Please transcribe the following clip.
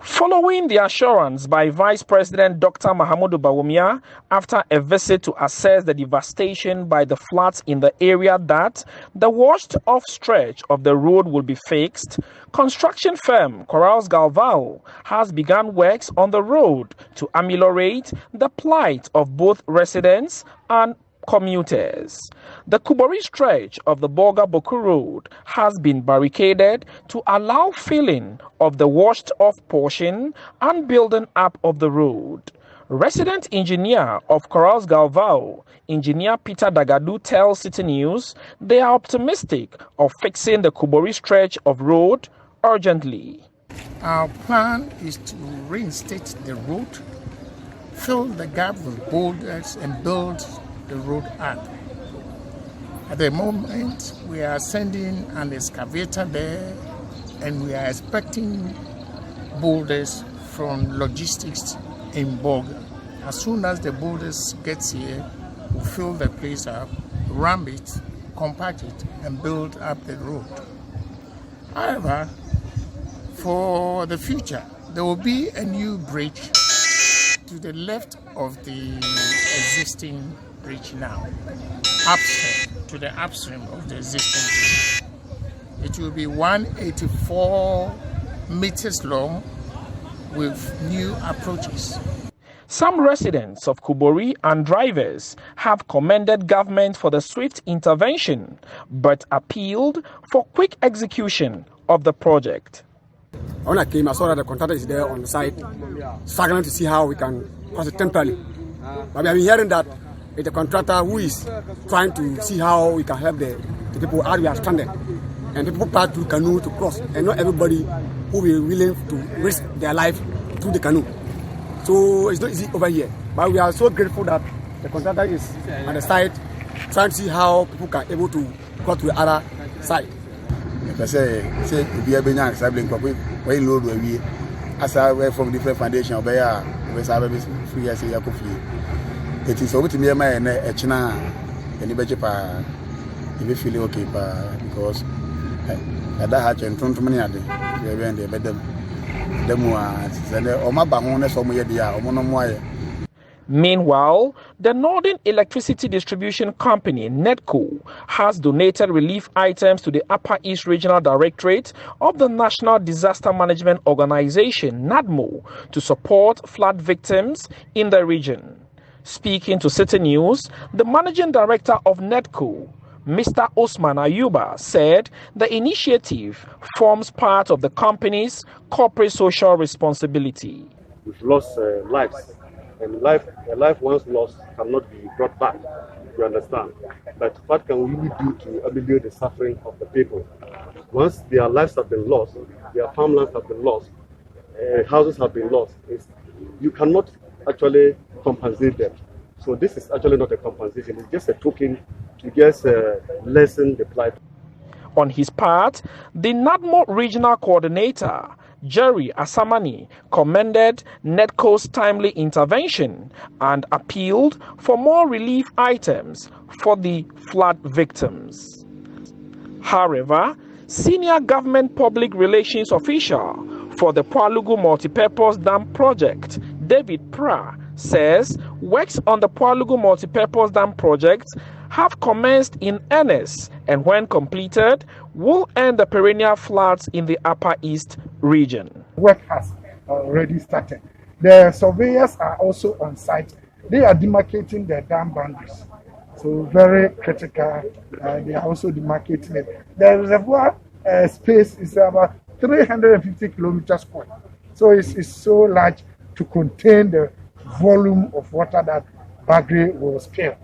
Following the assurance by Vice President Dr. Mahamudu Bawumia after a visit to assess the devastation by the floods in the area that the washed-off stretch of the road will be fixed, construction firm Bolgatanga-Bawku has begun works on the road to ameliorate the plight of both residents and commuters. The Kubori stretch of the Bolga-bawku road has been barricaded to allow filling of the washed-off portion and building up of the road. Resident engineer of Bolgatanga-Bawku, Engineer Peter Dagadu, tells Citi News they are optimistic of fixing the Kubori stretch of road urgently. Our plan is to reinstate the road, fill the gap with boulders and build the road up. At the moment, we are sending an excavator there and we are expecting boulders from logistics in Bolga. As soon as the boulders gets here, we'll fill the place up, ramp it, compact it and build up the road. However, for the future, there will be a new bridge to the left of the existing bridge now, upstream, to the upstream of the existing bridge. It will be 184 meters long with new approaches. Some residents of Kubori and drivers have commended government for the swift intervention, but appealed for quick execution of the project. When I came, I saw that the contractor is there on the site, struggling to see how we can cause it temporarily. But we have been hearing that it's a contractor who is trying to see how we can help the people out we are stranded. And people pass through canoe to cross, and not everybody who will be willing to risk their life through the canoe. So it's not easy over here. But we are so grateful that the contractor is on the site, trying to see how people can able to go to the other side. I say we are being accepted we load we as I from different foundation we free as a coffee. It is over to me a china and the budget pa if feel okay pa because that had and too many at the bedroom. Meanwhile, the Northern Electricity Distribution Company, NEDCO, has donated relief items to the Upper East Regional Directorate of the National Disaster Management Organization, NADMO, to support flood victims in the region. Speaking to Citi News, the Managing Director of NEDCO, Mr. Osman Ayuba, said the initiative forms part of the company's corporate social responsibility. We've lost lives, and a life once lost cannot be brought back, you understand. But what can we do to alleviate the suffering of the people? Once their lives have been lost, their farmlands have been lost, houses have been lost, you cannot actually compensate them. So this is actually not a compensation, it's just a token to just lessen the plight. On his part, the NADMO Regional Coordinator, Jerry Asamani, commended NEDCO's timely intervention and appealed for more relief items for the flood victims. However, senior government public relations official for the Palugu Multipurpose Dam project, David Pra, says works on the Palugu Multipurpose Dam project have commenced in earnest and when completed will end the perennial floods in the Upper East region. Work has already started. The surveyors are also on site. They are demarcating the dam boundaries. So very critical. They are also demarcating it. The reservoir space is about 350 kilometers square. So it's so large to contain the volume of water that Bagre will spill.